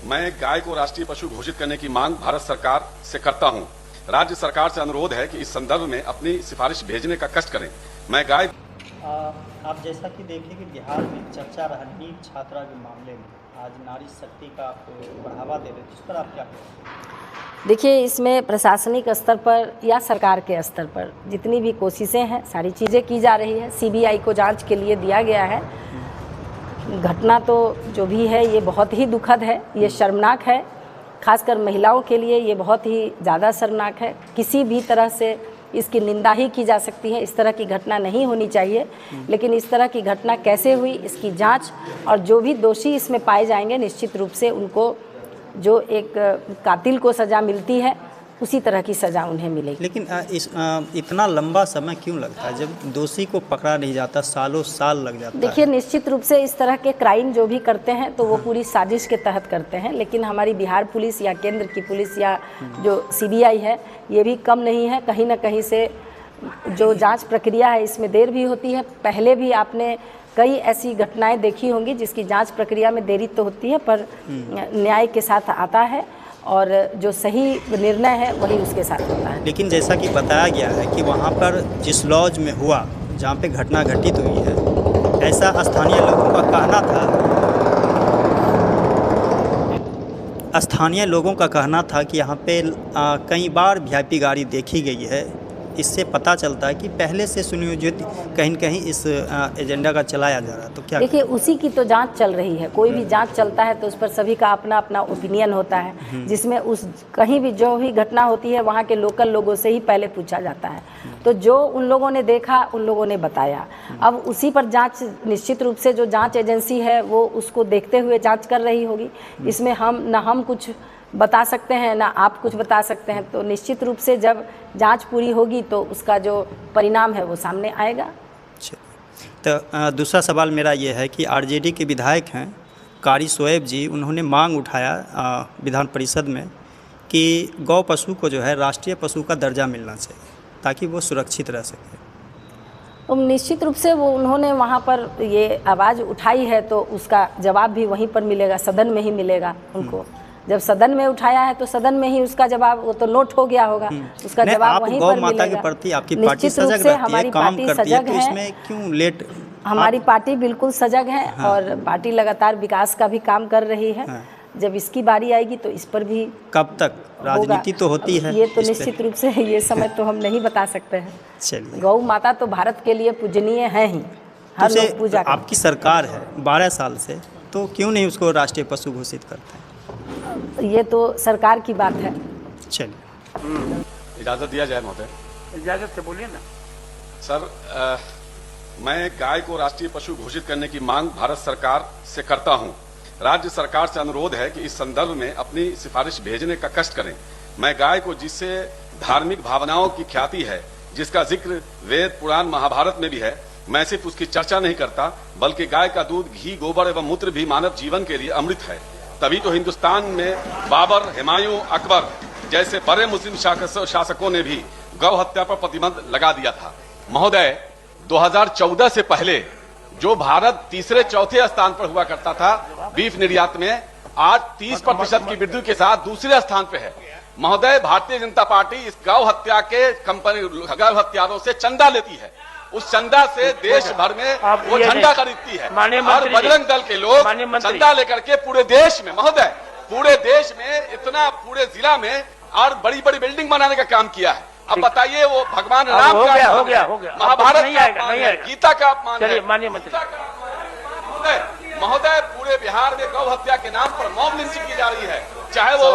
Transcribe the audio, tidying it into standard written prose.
मैं गाय को राष्ट्रीय पशु घोषित करने की मांग भारत सरकार से करता हूं। राज्य सरकार से अनुरोध है कि इस संदर्भ में अपनी सिफारिश भेजने का कष्ट करें। मैं गाय आप जैसा कि देखें कि बिहार में चर्चा रहा नीट छात्रा के मामले में आज नारी शक्ति का आप बढ़ावा दे रहे हैं, इस पर आप क्या कहें? देखिए, इसमें प्रशासनिक स्तर पर या सरकार के स्तर पर जितनी भी कोशिशें हैं सारी चीज़ें की जा रही है। सीबीआई को जांच के लिए दिया गया है। घटना तो जो भी है ये बहुत ही दुखद है, ये शर्मनाक है। खासकर महिलाओं के लिए ये बहुत ही ज़्यादा शर्मनाक है। किसी भी तरह से इसकी निंदा ही की जा सकती है। इस तरह की घटना नहीं होनी चाहिए, लेकिन इस तरह की घटना कैसे हुई इसकी जांच और जो भी दोषी इसमें पाए जाएंगे निश्चित रूप से उनको जो एक कातिल को सज़ा मिलती है उसी तरह की सज़ा उन्हें मिलेगी। लेकिन इतना लंबा समय क्यों लगता है? जब दोषी को पकड़ा नहीं जाता सालों साल लग जाता है। देखिए, निश्चित रूप से इस तरह के क्राइम जो भी करते हैं तो वो पूरी साजिश के तहत करते हैं, लेकिन हमारी बिहार पुलिस या केंद्र की पुलिस या जो सीबीआई है ये भी कम नहीं है। कहीं ना कहीं से जो जांच प्रक्रिया है इसमें देर भी होती है। पहले भी आपने कई ऐसी घटनाएं देखी होंगी जिसकी जांच प्रक्रिया में देरी तो होती है पर न्याय के साथ आता है और जो सही निर्णय है वही उसके साथ होता है। लेकिन जैसा कि बताया गया है कि वहाँ पर जिस लॉज में हुआ जहाँ पे घटना घटित हुई है, ऐसा स्थानीय लोगों का कहना था। स्थानीय लोगों का कहना था कि यहाँ पे कई बार वीआईपी गाड़ी देखी गई है। इससे पता चलता है कि पहले से सुनियोजित कहीं न कहीं इस एजेंडा का चलाया जा रहा है। तो क्या देखिए, उसी की तो जांच चल रही है। कोई भी जांच चलता है तो उस पर सभी का अपना अपना ओपिनियन होता है, जिसमें उस कहीं भी जो भी घटना होती है वहाँ के लोकल लोगों से ही पहले पूछा जाता है। तो जो उन लोगों ने देखा उन लोगों ने बताया। अब उसी पर जांच निश्चित रूप से जो जांच एजेंसी है वो उसको देखते हुए जांच कर रही होगी। इसमें हम कुछ बता सकते हैं ना आप कुछ बता सकते हैं। तो निश्चित रूप से जब जांच पूरी होगी तो उसका जो परिणाम है वो सामने आएगा। तो दूसरा सवाल मेरा ये है कि आरजेडी के विधायक हैं कारी शोएब जी, उन्होंने मांग उठाया विधान परिषद में कि गौ पशु को जो है राष्ट्रीय पशु का दर्जा मिलना चाहिए ताकि वो सुरक्षित रह सके। तो निश्चित रूप से वो उन्होंने वहाँ पर ये आवाज़ उठाई है तो उसका जवाब भी वहीं पर मिलेगा, सदन में ही मिलेगा उनको। जब सदन में उठाया है तो सदन में ही उसका जवाब वो तो नोट हो गया होगा, उसका जवाब वहीं पर मिलेगा। के प्रति आपकी पार्टी निश्चित रूप से हमारी पार्टी सजग है। इसमें क्यों लेट? हमारी पार्टी बिल्कुल सजग है और पार्टी लगातार विकास का भी काम कर रही है। जब इसकी बारी आएगी तो इस पर भी कब तक राजनीति तो होती है, ये तो निश्चित रूप से ये समय तो हम नहीं बता सकते हैं। चलिए, गौ माता तो भारत के लिए पूजनीय है ही, हर लोग पूजा करते हैं। आपकी सरकार है 12 साल से, तो क्यों नहीं उसको राष्ट्रीय पशु घोषित करते हैं? ये तो सरकार की बात है। चलिए, इजाजत दिया जाए महोदय। इजाजत से बोलिए ना सर। मैं गाय को राष्ट्रीय पशु घोषित करने की मांग भारत सरकार से करता हूं। राज्य सरकार से अनुरोध है कि इस संदर्भ में अपनी सिफारिश भेजने का कष्ट करें। मैं गाय को जिससे धार्मिक भावनाओं की ख्याति है, जिसका जिक्र वेद पुराण महाभारत में भी है, मैं सिर्फ उसकी चर्चा नहीं करता बल्कि गाय का दूध, घी, गोबर एवं मूत्र भी मानव जीवन के लिए अमृत है। तभी तो हिंदुस्तान में बाबर, हुमायूं, अकबर जैसे बड़े मुस्लिम शासकों ने भी गौ हत्या पर प्रतिबंध लगा दिया था। महोदय, 2014 से पहले जो भारत तीसरे चौथे स्थान पर हुआ करता था बीफ निर्यात में, आज 30% की वृद्धि के साथ दूसरे स्थान पर है। महोदय, भारतीय जनता पार्टी इस गौ हत्या के गौ हत्यारों से चंदा लेती है। उस चंदा से देश भर में वो झंडा खरीदती है और बजरंग दल के लोग चंदा लेकर के पूरे देश में, महोदय पूरे देश में, इतना पूरे जिला में और बड़ी बड़ी बिल्डिंग बनाने का काम किया है। अब बताइए, वो भगवान राम का हो गया महाभारत नहीं आएगा, गीता का अपमान, चलिए माननीय मंत्री। महोदय, पूरे बिहार में गौ हत्या के नाम पर मॉब लिंचिंग की जा रही है, चाहे वो